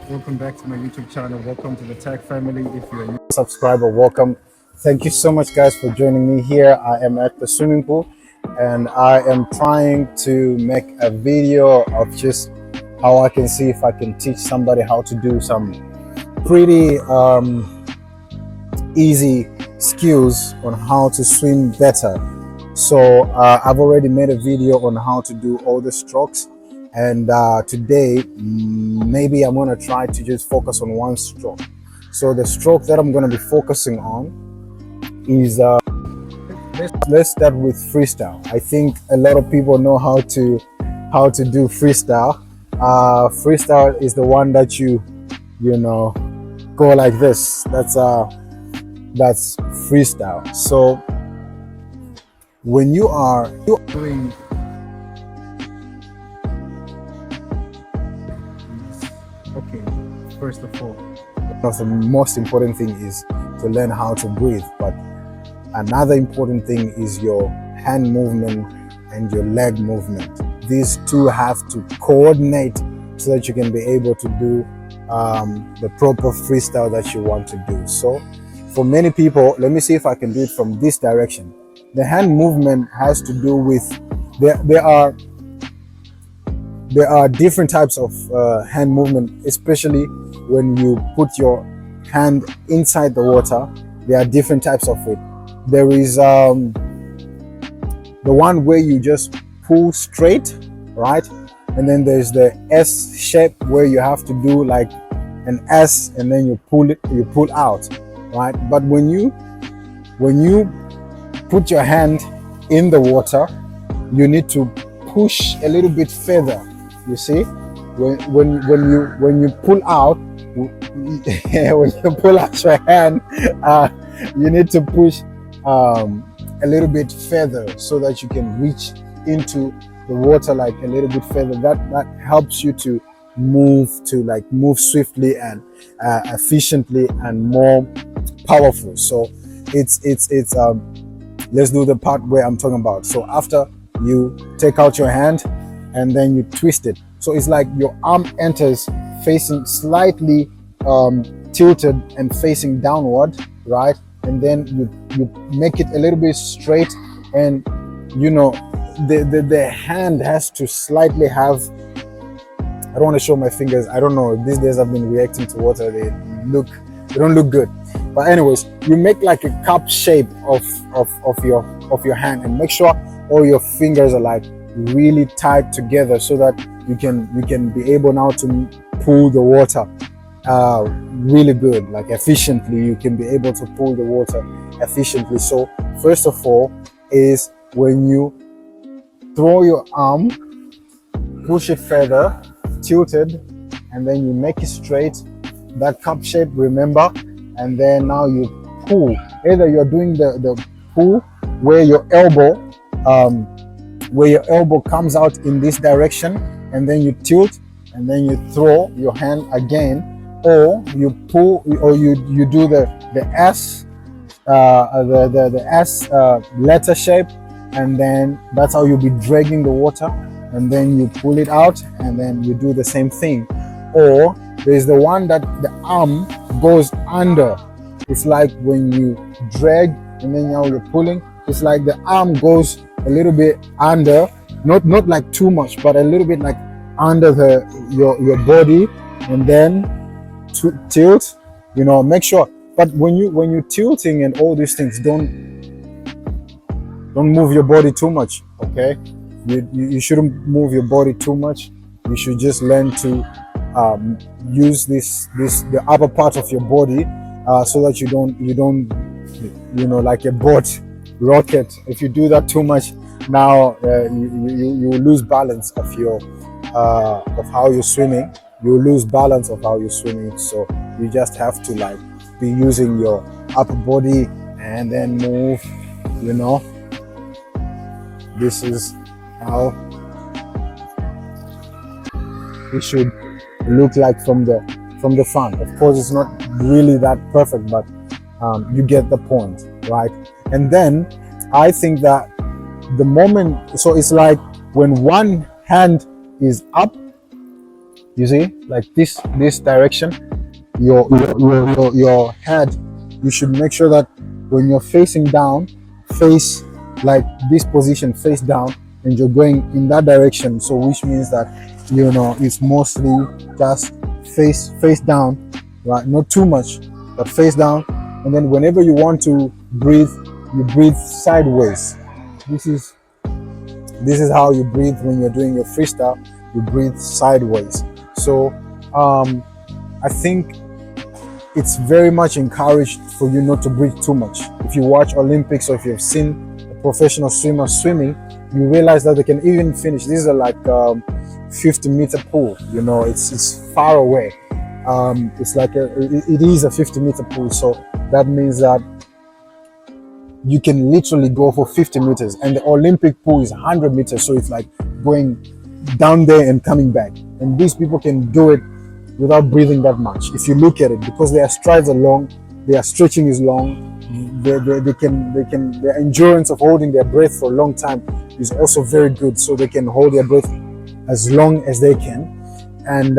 Welcome back to my YouTube channel. Welcome to the TAC family. If you're a new subscriber, welcome. Thank you so much, guys, for joining me here. I am at the swimming pool and I am trying to make a video of just how I can see if I can teach somebody how to do some pretty easy skills on how to swim better. So I've already made a video on how to do all the strokes, and today maybe I'm going to try to just focus on one stroke. So the stroke that I'm going to be focusing on is let's start with freestyle. I think a lot of people know how to do freestyle. Freestyle is the one that you go like this. That's freestyle. So when you are doing, okay, first of all, the most important thing is to learn how to breathe, but another important thing is your hand movement and your leg movement. These two have to coordinate so that you can be able to do the proper freestyle that you want to do. So for many people, let me see if I can do it from this direction. The hand movement has to do with, there are different types of hand movement, especially when you put your hand inside the water. There are different types of it. There is the one where you just pull straight, right? And then there's the S shape where you have to do like an S and then you pull out, right? But when you put your hand in the water, you need to push a little bit further. You see, when you pull out, when you pull out your hand, you need to push a little bit further so that you can reach into the water like a little bit further. That helps you to move swiftly and efficiently and more powerful. So it's let's do the part where I'm talking about. So after you take out your hand and then you twist it, so it's like your arm enters facing slightly tilted and facing downward, right? And then you make it a little bit straight, and the hand has to slightly have, I don't want to show my fingers, I don't know, these days I've been reacting to water, they don't look good. But anyways, you make like a cup shape of your hand, and make sure all your fingers are like really tight together so that you can be able now to pull the water really good, like efficiently. You can be able to pull the water efficiently. So first of all is when you throw your arm, push it further, tilted, and then you make it straight, that cup shape, remember. And then now you pull. Either you're doing the pull where your elbow comes out in this direction, and then you tilt, and then you throw your hand again, or you pull, or you do the S, the S letter shape, and then that's how you'll be dragging the water, and then you pull it out, and then you do the same thing. Or there's the one that the arm goes under. It's like when you drag and then now you're pulling, it's like the arm goes a little bit under, not like too much, but a little bit like under your body, and then to tilt, make sure. But when you're tilting and all these things, don't move your body too much, okay? You shouldn't move your body too much. You should just learn to use the upper part of your body so that you don't like a boat rocket. If you do that too much, now you will lose balance of how you're swimming. You will lose balance of how you're swimming. So you just have to like be using your upper body and then move. This is how it should look like from the front. Of course, it's not really that perfect, but you get the point, right? And then I think that the moment, so it's like when one hand is up, You see, like this direction. Your head, you should make sure that when you're facing down, face like this position, face down, and you're going in that direction. So which means that it's mostly just face down, right? Not too much, but face down. And then whenever you want to breathe, you breathe sideways. This is how you breathe when you're doing your freestyle. You breathe sideways. So I think it's very much encouraged for you not to breathe too much. If you watch Olympics or if you've seen a professional swimmer swimming, you realize that they can even finish. These are like 50-meter pool. It's far away. It's like it is a 50-meter pool. So that means that you can literally go for 50 meters, and the Olympic pool is 100 meters. So it's like going down there and coming back. And these people can do it without breathing that much. If you look at it, because their strides are long, their stretching is long, their endurance of holding their breath for a long time is also very good. So they can hold their breath as long as they can. And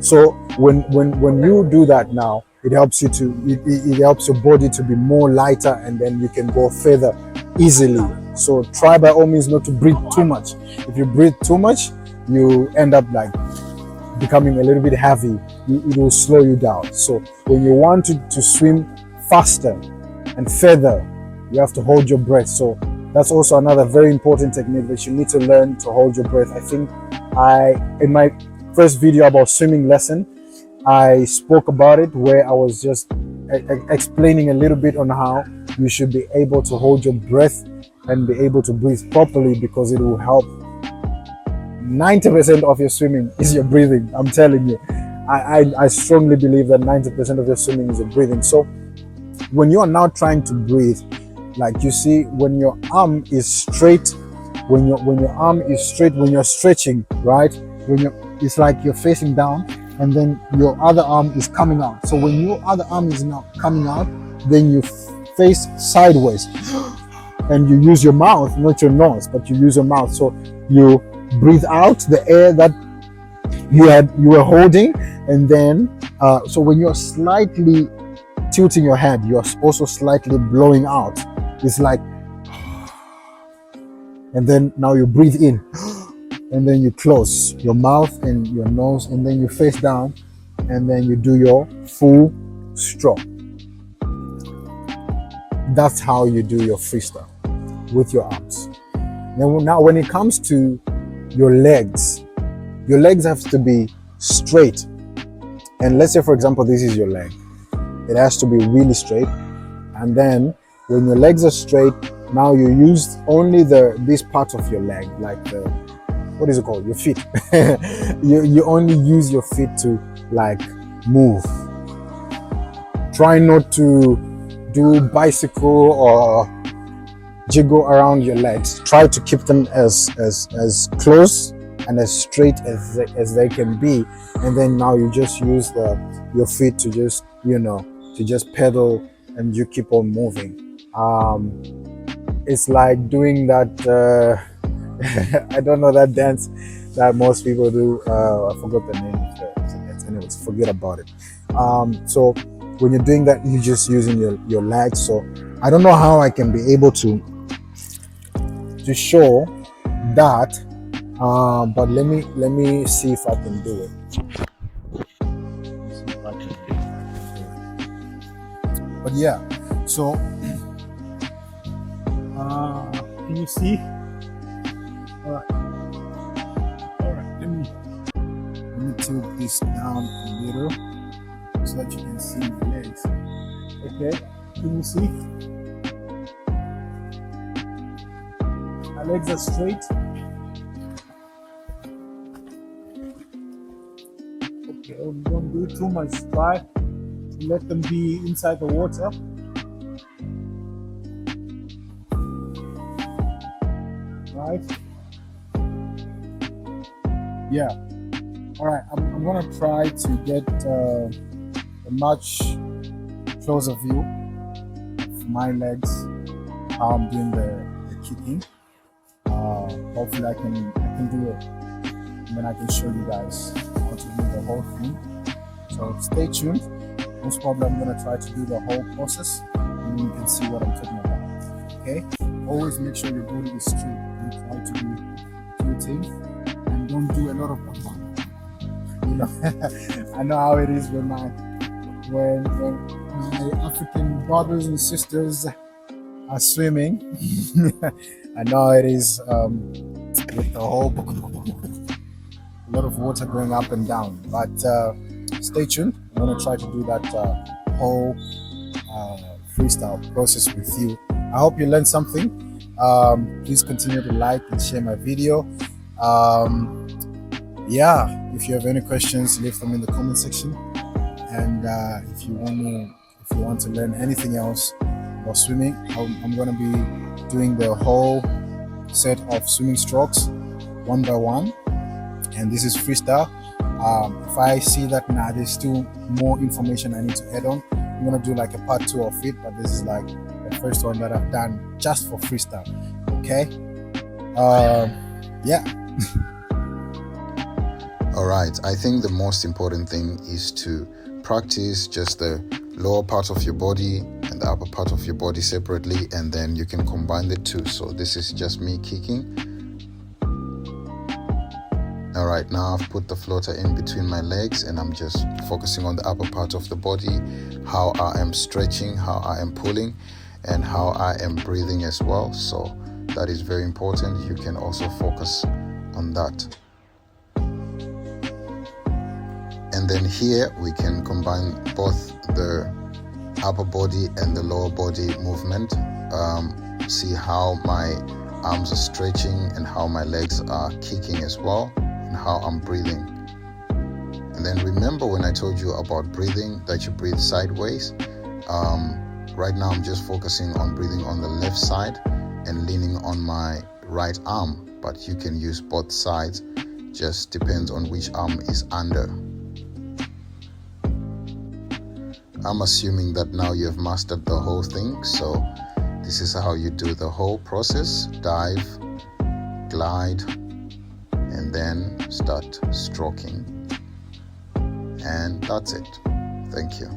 so when you do that now, it helps you it helps your body to be more lighter, and then you can go further easily. So try by all means not to breathe too much. If you breathe too much, you end up like becoming a little bit heavy. It will slow you down. So when you want to swim faster and further, you have to hold your breath. So that's also another very important technique that you need to learn, to hold your breath. I think in my first video about swimming lesson, I spoke about it, where I was just explaining a little bit on how you should be able to hold your breath and be able to breathe properly, because it will help. 90% of your swimming is your breathing. I'm telling you, I strongly believe that 90% of your swimming is your breathing. So when you are now trying to breathe, like you see, when your arm is straight, when your arm is straight, when you're stretching, right? It's like you're facing down, and then your other arm is coming out. So when your other arm is now coming out, then you face sideways, and you use your mouth, not your nose, but you use your mouth. So you breathe out the air that you were holding, and then so when you're slightly tilting your head, you're also slightly blowing out. It's like, and then now you breathe in, and then you close your mouth and your nose, and then you face down, and then you do your full stroke. That's how you do your freestyle with your arms. Now when it comes to your legs have to be straight. And let's say, for example, this is your leg. It has to be really straight. And then when your legs are straight, now you use only this part of your leg, like what is it called? Your feet. you only use your feet to like move. Try not to do bicycle or jiggle around your legs. Try to keep them as close and as straight as they can be. And then now you just use your feet to just pedal, and you keep on moving. It's like doing that I don't know, that dance that most people do. I forgot the name of the dance. Anyways, forget about it. So when you're doing that, you're just using your legs. So I don't know how I can be able to show that, but let me see if I can do it. But yeah, so can you see? All right, let me tilt this down a little so that you can see my legs. Okay, can you see? My legs are straight. Okay, we don't do too much. Try to let them be inside the water. Right? Yeah. All right, I'm gonna try to get a much closer view of my legs, how I'm doing the kicking. Hopefully I can do it, and then I can show you guys to do the whole thing. So stay tuned. Most probably I'm going to try to do the whole process, and you can see what I'm talking about. Okay? Always make sure your body is straight and try to do two things, and don't do a lot of I know how it is when my African brothers and sisters are swimming. I know it is with the whole a lot of water going up and down, but stay tuned. I'm going to try to do that whole freestyle process with you. I hope you learned something. Please continue to like and share my video. Yeah, if you have any questions, leave them in the comment section. And if you want to learn anything else about swimming, I'm going to be doing the whole set of swimming strokes one by one, and this is freestyle. If I see that there's still more information I need to add on, I'm going to do like a part 2 of it, but this is like the first one that I've done just for freestyle. Okay. Yeah. All right, I think the most important thing is to practice just the lower part of your body and the upper part of your body separately, and then you can combine the two. So this is just me kicking. All right, now I've put the floater in between my legs, and I'm just focusing on the upper part of the body, how I am stretching, how I am pulling, and how I am breathing as well. So that is very important. You can also focus on that. And then here we can combine both the upper body and the lower body movement. See how my arms are stretching and how my legs are kicking as well, and how I'm breathing. And then remember when I told you about breathing, that you breathe sideways. Right now I'm just focusing on breathing on the left side and leaning on my right arm, but you can use both sides, just depends on which arm is under. I'm assuming that now you have mastered the whole thing, so this is how you do the whole process: dive, glide, and then start stroking. And that's it. Thank you.